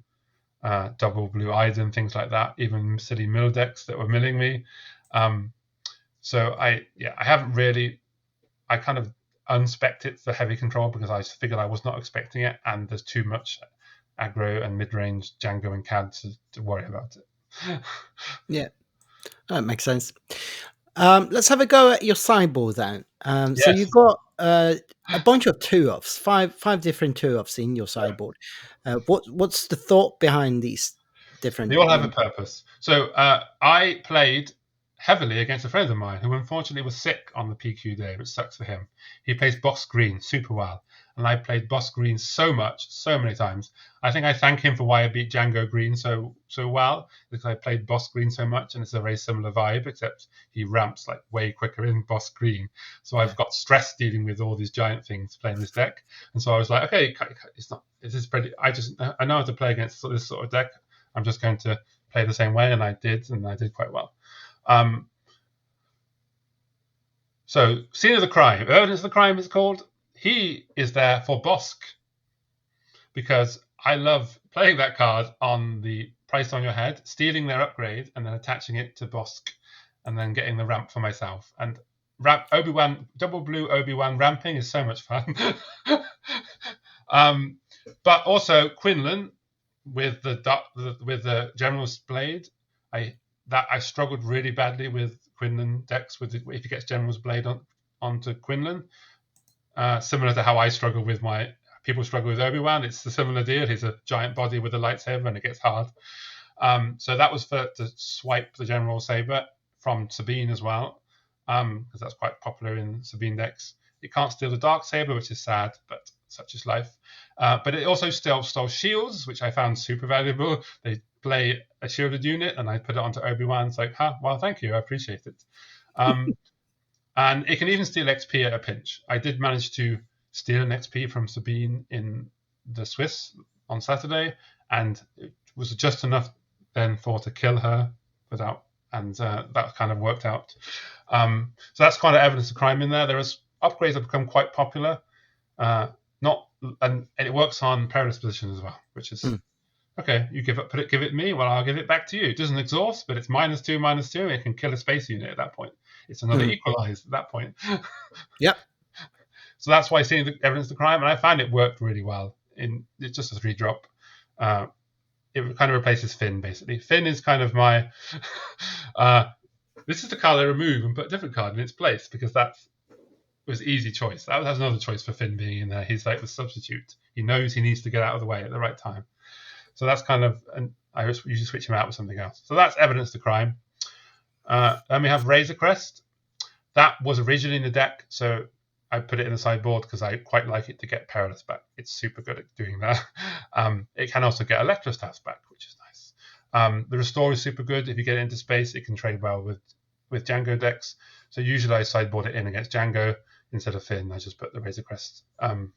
Speaker 2: double Blue Iden, things like that, even silly mill decks that were milling me. So I haven't really. I kind of unspec'd it for heavy control because I figured I was not expecting it, and there's too much aggro and mid-range Django and CAD to worry about it.
Speaker 1: Yeah, that makes sense. Let's have a go at your sideboard then. So
Speaker 2: Yes.
Speaker 1: you've got a bunch of 2-offs, five different 2-offs in your sideboard. What's the thought behind these different?
Speaker 2: They all have a purpose. So I played heavily against a friend of mine who unfortunately was sick on the PQ day, which sucks for him. He plays Boss Green super well, and I played Boss Green so many times. I think I thank him for why I beat Django Green so well, because I played Boss Green so much, and it's a very similar vibe, except he ramps like way quicker in Boss Green. So I've got stress dealing with all these giant things playing this deck, and so I was like, okay, it's not. This is pretty. I know how to play against this sort of deck. I'm just going to play the same way, and I did quite well. So, scene of the crime, evidence of the crime is called. He is there for Bosk because I love playing that card on the price on your head, stealing their upgrade, and then attaching it to Bosk, and then getting the ramp for myself. And Obi-Wan, double blue Obi-Wan ramping is so much fun. But also Quinlan with the General's Blade. I struggled really badly with Quinlan decks if he gets General's Blade onto Quinlan. Similar to how I struggle with people struggle with Obi-Wan. It's a similar deal. He's a giant body with a lightsaber and it gets hard. So that was to swipe the General Saber from Sabine as well, because that's quite popular in Sabine decks. It can't steal the Dark Saber, which is sad, but such is life. But it also stole shields, which I found super valuable. They play a shielded unit, and I put it onto Obi-Wan. It's like, well, thank you, I appreciate it. And it can even steal XP at a pinch. I did manage to steal an XP from Sabine in the Swiss on Saturday, and it was just enough then to kill her and that kind of worked out. So that's kind of evidence of crime in there. Upgrades have become quite popular. and it works on perilous positions as well, which is okay. You give it me. Well, I'll give it back to you. It doesn't exhaust, but it's -2/-2. It can kill a space unit at that point. It's another equalized at that point.
Speaker 1: Yep.
Speaker 2: So that's why seeing the evidence of the crime, and I found it worked really well. It's just a 3-drop. It kind of replaces Finn, basically. Finn is kind of my. This is the card I remove and put a different card in its place, because that was easy choice. That has another choice for Finn being in there. He's like the substitute. He knows he needs to get out of the way at the right time. So that's kind of, and I usually switch him out with something else. So that's evidence to crime. Then we have Razor Crest. That was originally in the deck, so I put it in the sideboard because I quite like it to get Perilous back. It's super good at doing that. It can also get Electrostatus back, which is nice. The Restore is super good. If you get it into space, it can trade well with Django decks. So usually I sideboard it in against Django instead of Finn. I just put the Razor Crest, and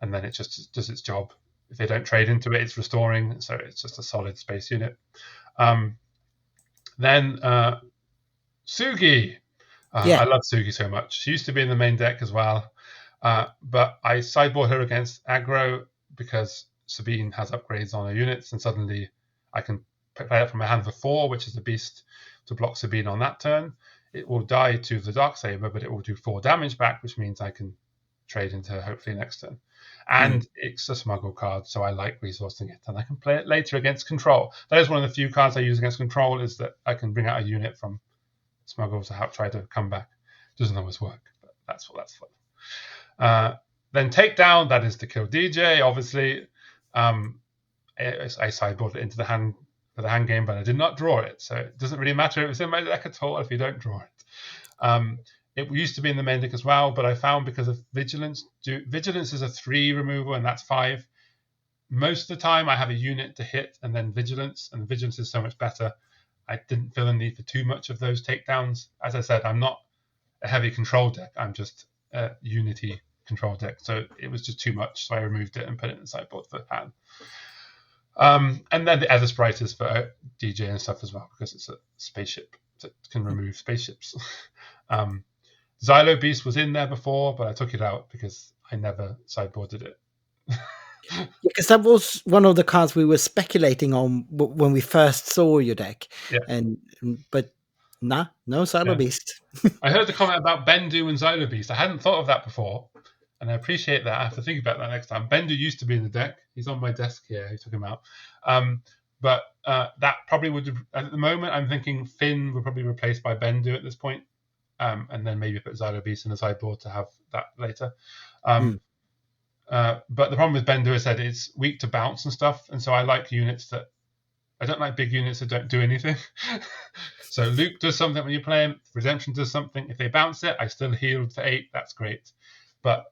Speaker 2: then it just does its job. If they don't trade into it, it's restoring, so it's just a solid space unit. Then Sugi. I love Sugi so much. She used to be in the main deck as well, but I sideboard her against aggro because Sabine has upgrades on her units, and suddenly I can play it from my hand for 4, which is the beast, to block Sabine on that turn. It will die to the Darksaber, but it will do 4 damage back, which means I can trade into her hopefully next turn. And it's a smuggle card, so I like resourcing it, and I can play it later against control. That is one of the few cards I use against control, is that I can bring out a unit from smuggle to try to come back. Doesn't always work, but that's fun. Then Takedown, that is to kill DJ, obviously. I sideboard it into the hand for the hand game, but I did not draw it, so it doesn't really matter if it's in my deck at all if you don't draw it. It used to be in the main deck as well, but I found because of Vigilance, Vigilance is a 3 removal, and that's 5. Most of the time I have a unit to hit and then Vigilance, and Vigilance is so much better. I didn't feel the need for too much of those takedowns. As I said, I'm not a heavy control deck. I'm just a Unity control deck. So it was just too much. So I removed it and put it in the sideboard for hand. And then the Ether Sprite is for DJ and stuff as well, because it's a spaceship that can remove spaceships. Xylo Beast was in there before, but I took it out because I never sideboarded it.
Speaker 1: Because that was one of the cards we were speculating on when we first saw your deck.
Speaker 2: Yeah.
Speaker 1: But no Xylo Beast.
Speaker 2: I heard the comment about Bendu and Xylo Beast. I hadn't thought of that before, and I appreciate that. I have to think about that next time. Bendu used to be in the deck. He's on my desk here. I took him out. But that probably would have, at the moment, I'm thinking Finn would probably be replaced by Bendu at this point. And then maybe put Xylo Beast in the sideboard to have that later. But the problem with Bendu, I said, it's weak to bounce and stuff, and so I like units that I don't like big units that don't do anything. So Luke does something when you play him. Redemption does something. If they bounce it, I still healed for 8. That's great. But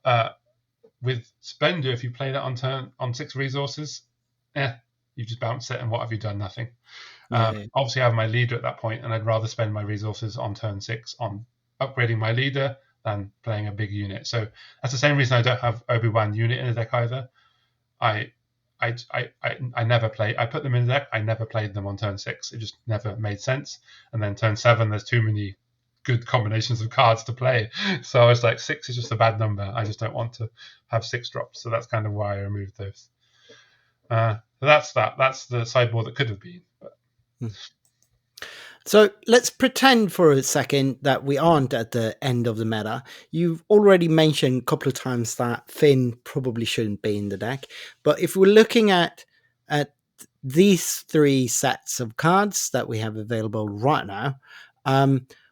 Speaker 2: with Bendu, if you play that on 6 resources, you just bounce it, and what have you done? Nothing. Obviously, I have my leader at that point, and I'd rather spend my resources on turn 6 on upgrading my leader than playing a big unit. So that's the same reason I don't have Obi-Wan unit in the deck either. I never play. I put them in the deck. I never played them on turn 6. It just never made sense. And then turn 7, there's too many good combinations of cards to play. So I was like, 6 is just a bad number. I just don't want to have 6 drops. So that's kind of why I removed those. That's that. That's the sideboard that could have been. But...
Speaker 1: So let's pretend for a second that we aren't at the end of the meta. You've already mentioned a couple of times that Finn probably shouldn't be in the deck. But if we're looking at these 3 sets of cards that we have available right now,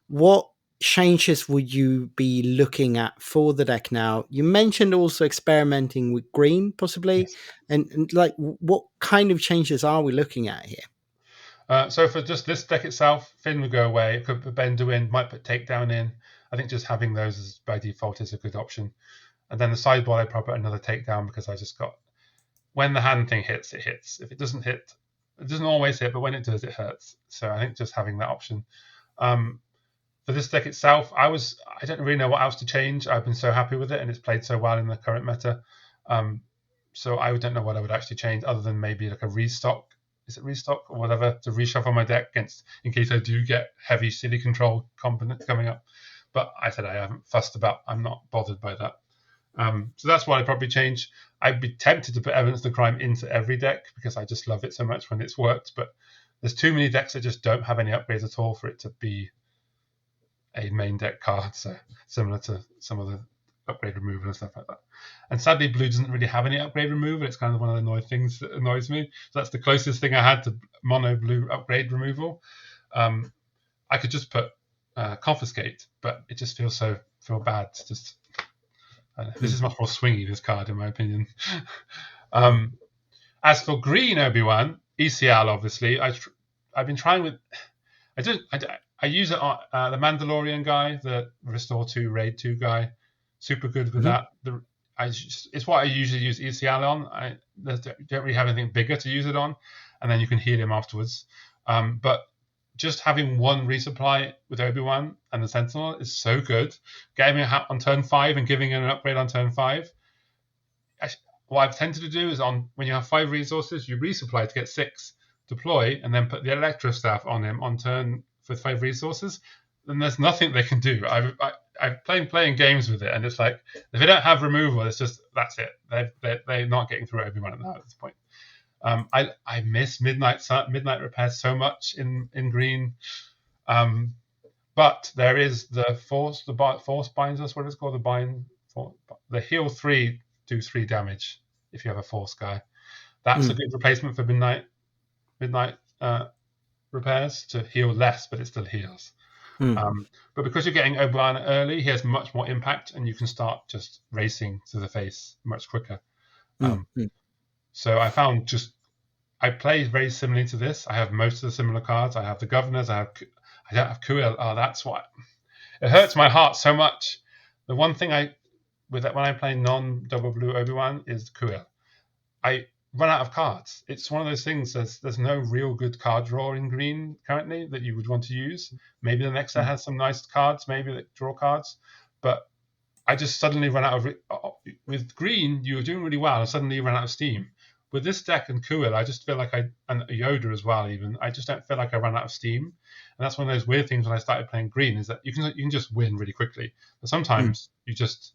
Speaker 1: what changes would you be looking at for the deck now? You mentioned also experimenting with green, possibly. Yes. And like, what kind of changes are we looking at here?
Speaker 2: So for just this deck itself, Finn would go away. Could put Bendu in, might put Takedown in. I think just having those as by default is a good option. And then the sideboard, I'd probably put another Takedown, because I just got, when the hand thing hits, it hits. If it doesn't hit, it doesn't always hit, but when it does, it hurts. So I think just having that option. For this deck itself, I don't really know what else to change. I've been so happy with it, and it's played so well in the current meta. So I don't know what I would actually change, other than maybe like a restock. Is it restock or whatever, to reshuffle my deck in case I do get heavy city control components coming up. But I said I haven't fussed about. I'm not bothered by that. So that's what I'd probably change. I'd be tempted to put Evidence of the Crime into every deck because I just love it so much when it's worked. But there's too many decks that just don't have any upgrades at all for it to be a main deck card. So similar to some of the upgrade removal and stuff like that. And sadly, blue doesn't really have any upgrade removal. It's kind of one of the annoying things that annoys me. So that's the closest thing I had to mono blue upgrade removal. I could just put confiscate, but it just feels bad. It's just this is much more swingy, this card, in my opinion. As for green Obi-Wan, ECL, obviously, I've been trying with. I use it on the Mandalorian guy, the Restore 2, Raid 2 guy. Super good with that. It's what I usually use ECL on. I don't really have anything bigger to use it on, and then you can heal him afterwards. But just having one resupply with Obi-Wan and the Sentinel is so good. Getting him on turn 5 and giving him an upgrade on turn 5. What I've tended to do is when you have 5 resources, you resupply to get 6, deploy, and then put the Electro Staff on him on turn for 5 resources. Then there's nothing they can do. I've playing games with it, and it's like if they don't have removal, it's just that's it. They're not getting through Obi-Wan at this point. I miss Midnight Repair so much in green, but there is the Force binds us. What it's called, the heal 3 do 3 damage if you have a Force guy. That's a good replacement for Midnight Repairs to heal less, but it still heals. But because you're getting Obi-Wan early, he has much more impact, and you can start just racing to the face much quicker. So I found I play very similarly to this. I have most of the similar cards. I have the Governors. I don't have Kuil. Oh, that's what it hurts my heart so much. The one thing when I play non-double blue Obi-Wan is Kuil. I run out of cards. It's one of those things. There's no real good card draw in green currently that you would want to use. Maybe the next set has some nice cards, maybe that draw cards, but I just suddenly run out of. With green, you were doing really well, and suddenly you run out of steam. With this deck and Kuil, I just feel like and Yoda as well. Even I just don't feel like I ran out of steam, and that's one of those weird things when I started playing green is that you can just win really quickly, but sometimes you just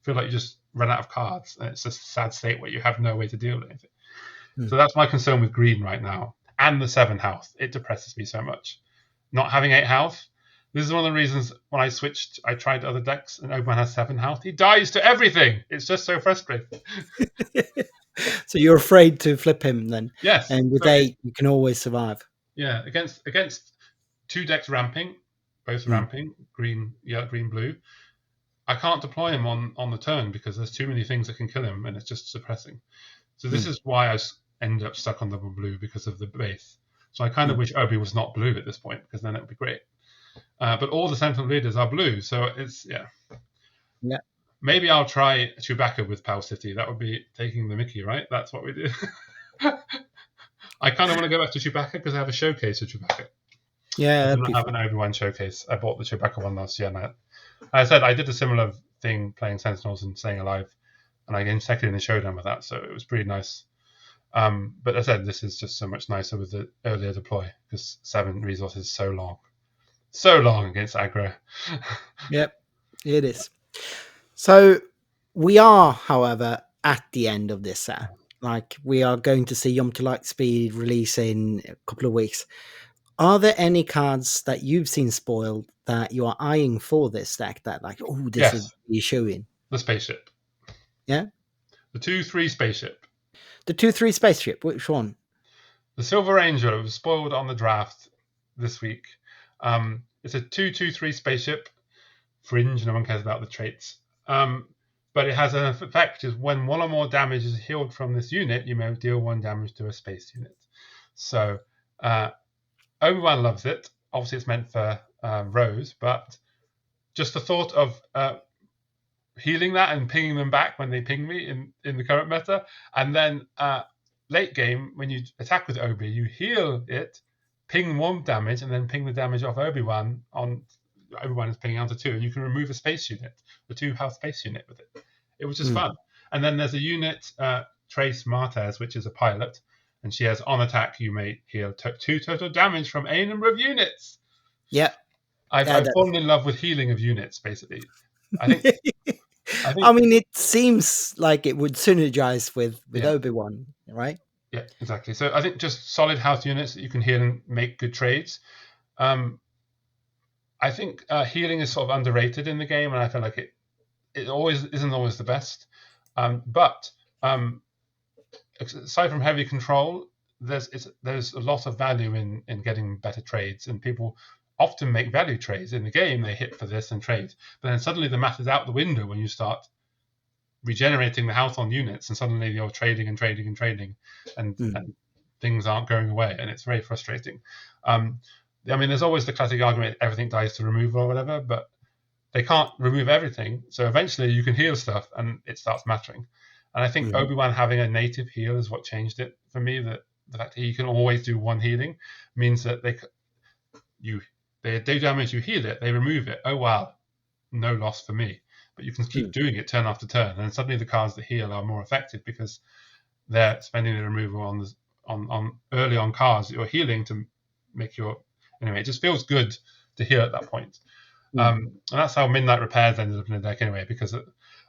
Speaker 2: feel like you just run out of cards, and it's a sad state where you have no way to deal with anything. So that's my concern with green right now. And the 7 health. It depresses me so much. Not having 8 health. This is one of the reasons when I switched, I tried other decks and Obi-Wan has 7 health. He dies to everything. It's just so frustrating.
Speaker 1: So you're afraid to flip him then?
Speaker 2: Yes.
Speaker 1: And with 8, you can always survive.
Speaker 2: Yeah, against 2 decks ramping, both ramping, green, blue. I can't deploy him on the turn because there's too many things that can kill him and it's just suppressing. So this is why I ended up stuck on double blue because of the base. So I kind of wish Obi was not blue at this point because then it would be great. But all the Sentinel leaders are blue, so it's yeah. Maybe I'll try Chewbacca with Pal City. That would be taking the mickey, right? That's what we do. I kind of want to go back to Chewbacca because I have a showcase of Chewbacca.
Speaker 1: Yeah,
Speaker 2: I have an Obi-Wan showcase. I bought the Chewbacca one last year. And I said I did a similar thing playing Sentinels and staying alive. And I came second in the showdown with that, so it was pretty nice. But as I said, this is just so much nicer with the earlier deploy because 7 resources is so long against aggro.
Speaker 1: Yep, it is. So we are, however, at the end of this set. Like we are going to see Yom to Lightspeed release in a couple of weeks. Are there any cards that you've seen spoiled that you are eyeing for this deck that this would be showing?
Speaker 2: The spaceship.
Speaker 1: Yeah?
Speaker 2: The 2/3 spaceship.
Speaker 1: The 2/3 spaceship, which one?
Speaker 2: The Silver Angel. It was spoiled on the draft this week. It's a 2/2/3 spaceship. Fringe, no one cares about the traits. But it has an effect is when 1 or more damage is healed from this unit, you may deal 1 damage to a space unit. So Obi-Wan loves it. Obviously, it's meant for Rose, but just the thought of healing that and pinging them back when they ping me in the current meta, and then late game when you attack with Obi, you heal it, ping 1 damage, and then ping the damage off Obi-Wan on. Obi-Wan is pinging onto 2, and you can remove a space unit, the 2 health space unit with it. It was just fun. And then there's a unit, Trace Martez, which is a pilot, and she has on attack, you may heal 2 total damage from a number of units.
Speaker 1: Yeah.
Speaker 2: I've fallen in love with healing of units, basically. I think I think
Speaker 1: I mean, it seems like it would synergize with
Speaker 2: yeah,
Speaker 1: Obi-Wan, right?
Speaker 2: yeah, exactly. So I think just solid house units that you can heal and make good trades. Um, I think healing is sort of underrated in the game, and I feel like it always isn't always the best. But aside from heavy control, there's a lot of value in getting better trades, and people often make value trades in the game. They hit for this and trade, but then suddenly the math is out the window when you start regenerating the health on units, and suddenly you're trading and trading and trading, and things aren't going away, and it's very frustrating. I mean, there's always the classic argument everything dies to removal or whatever, but they can't remove everything. So eventually you can heal stuff and it starts mattering. And I think Obi-Wan having a native heal is what changed it for me. That the fact that he can always do one healing means that they do damage, you heal it, they remove it. Oh wow, no loss for me. But you can keep doing it turn after turn, and suddenly the cards that heal are more effective because they're spending the removal on early on cards that you're healing to make your anyway. It just feels good to heal at that point. And that's how Midnight Repairs ended up in the deck anyway, because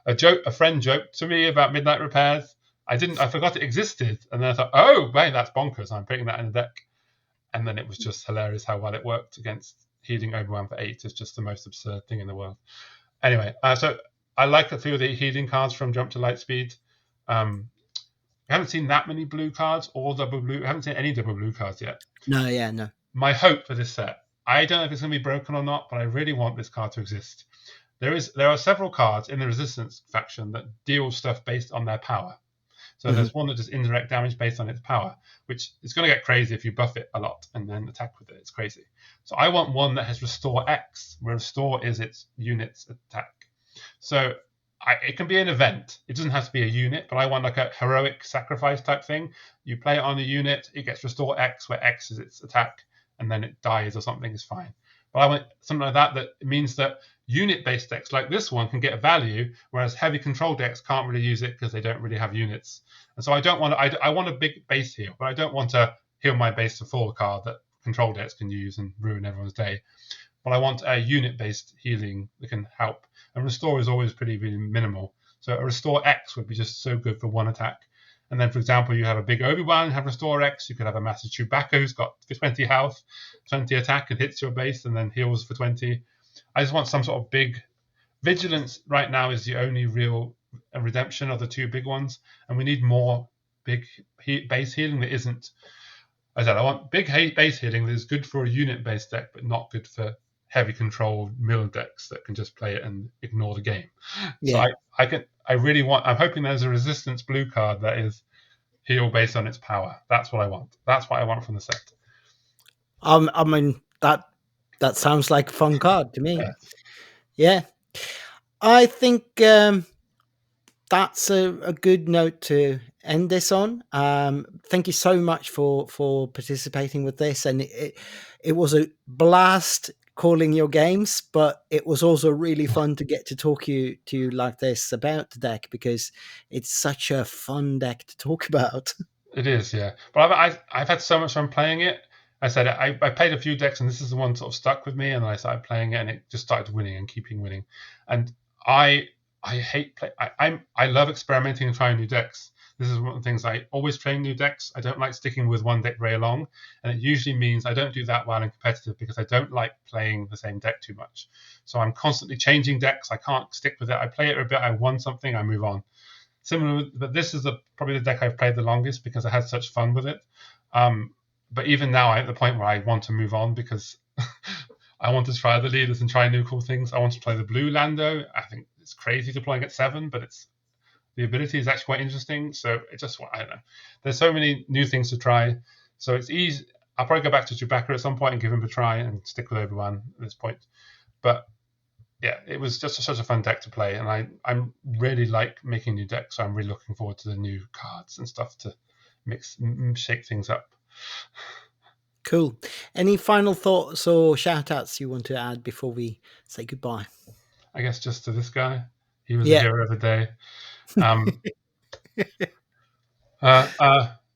Speaker 2: a friend joked to me about Midnight Repairs. I forgot it existed, and then I thought, oh wait, that's bonkers. I'm putting that in the deck, and then it was just hilarious how well it worked against healing Obi-Wan for 8. It's just the most absurd thing in the world. Anyway, so I like a few of the healing cards from Jump to Lightspeed. We haven't seen that many blue cards or double blue. We haven't seen any double blue cards yet.
Speaker 1: No.
Speaker 2: My hope for this set, I don't know if it's going to be broken or not, but I really want this card to exist. There are several cards in the Resistance faction that deal stuff based on their power. So there's one that does indirect damage based on its power, which is going to get crazy if you buff it a lot and then attack with it. It's crazy. So I want one that has Restore X, where Restore is its unit's attack. So it can be an event. It doesn't have to be a unit, but I want like a heroic sacrifice type thing. You play it on a unit, it gets Restore X, where X is its attack, and then it dies or something is fine. But I want something like that means that unit-based decks like this one can get value, whereas heavy control decks can't really use it because they don't really have units. And so I don't want I want a big base heal, but I don't want to heal my base to full card that control decks can use and ruin everyone's day. But I want a unit-based healing that can help. And Restore is always pretty really minimal. So a Restore X would be just so good for one attack. And then, for example, you have a big Obi-Wan, have Restore X. You could have a massive Chewbacca who's got 20 health, 20 attack, and hits your base, and then heals for 20. I just want some sort of big... Vigilance right now is the only real redemption of the two big ones, and we need more big base healing that isn't... As I said, I want big base healing that is good for a unit-based deck, but not good for heavy control mill decks that can just play it and ignore the game. Yeah. So I'm hoping there's a Resistance blue card that is heal based on its power. That's what I want. That's what I want from the set.
Speaker 1: I mean, that sounds like a fun card to me. Yeah. I think that's a good note to end this on. Thank you so much for participating with this, and it was a blast calling your games, but it was also really fun to get to talk to you like this about the deck, because it's such a fun deck to talk about.
Speaker 2: It is, yeah. But I've had so much fun playing it. I said I played a few decks, and this is the one sort of stuck with me, and I started playing it, and it just started winning and keeping winning. And I hate play. I love experimenting and trying new decks. This is one of the things I always play new decks. I don't like sticking with one deck very long, and it usually means I don't do that well in competitive because I don't like playing the same deck too much. So I'm constantly changing decks. I can't stick with it. I play it a bit. I won something. I move on. Similar, but this is probably the deck I've played the longest because I had such fun with it. But even now, I'm at the point where I want to move on because I want to try the leaders and try new cool things. I want to play the blue Lando. I think it's crazy deploying at 7, but the ability is actually quite interesting. So I don't know. There's so many new things to try. So it's easy. I'll probably go back to Chewbacca at some point and give him a try and stick with Obi-Wan at this point. But yeah, it was just such a fun deck to play, and I really like making new decks. So I'm really looking forward to the new cards and stuff to shake things up.
Speaker 1: Cool. Any final thoughts or shout outs you want to add before we say goodbye?
Speaker 2: I guess just to this guy. He was a hero of the day.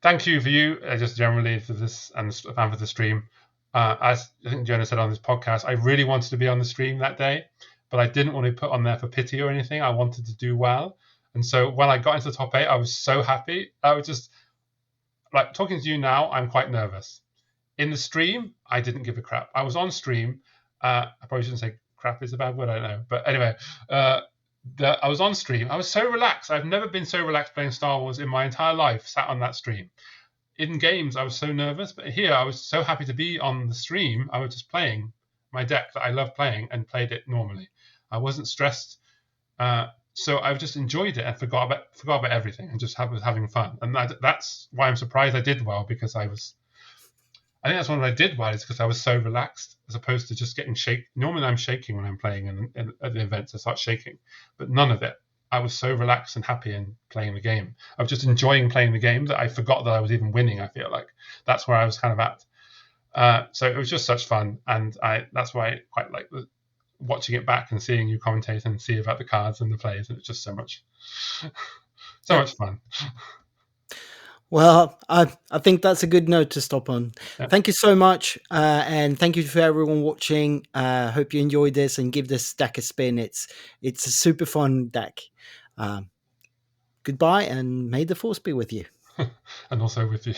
Speaker 2: Thank you for you, just generally for this and for the stream. As I think Jonah said on this podcast, I really wanted to be on the stream that day, but I didn't want to put on there for pity or anything. I wanted to do well. And so when I got into the top 8, I was so happy. I was just like talking to you now, I'm quite nervous. In the stream, I didn't give a crap. I was on stream. I probably shouldn't say crap is a bad word, I don't know. But anyway, I was on stream. I was so relaxed. I've never been so relaxed playing Star Wars in my entire life, sat on that stream. In games, I was so nervous, but here I was so happy to be on the stream. I was just playing my deck that I love playing and played it normally. I wasn't stressed. So I just enjoyed it and forgot about everything and just was having fun. And that's why I'm surprised I did well, because I think that's what I did well, is because I was so relaxed as opposed to just getting shaken. Normally I'm shaking when I'm playing and at the events. I start shaking, but none of it. I was so relaxed and happy in playing the game. I was just enjoying playing the game that I forgot that I was even winning. I feel like that's where I was kind of at. So it was just such fun, and that's why I quite like watching it back and seeing you commentate and see about the cards and the plays. And it's just so much fun.
Speaker 1: Well, I think that's a good note to stop on.
Speaker 2: Yeah.
Speaker 1: Thank you so much, and thank you for everyone watching. Hope you enjoyed this and give this deck a spin. It's a super fun deck. Goodbye, and may the force be with you.
Speaker 2: And also with you.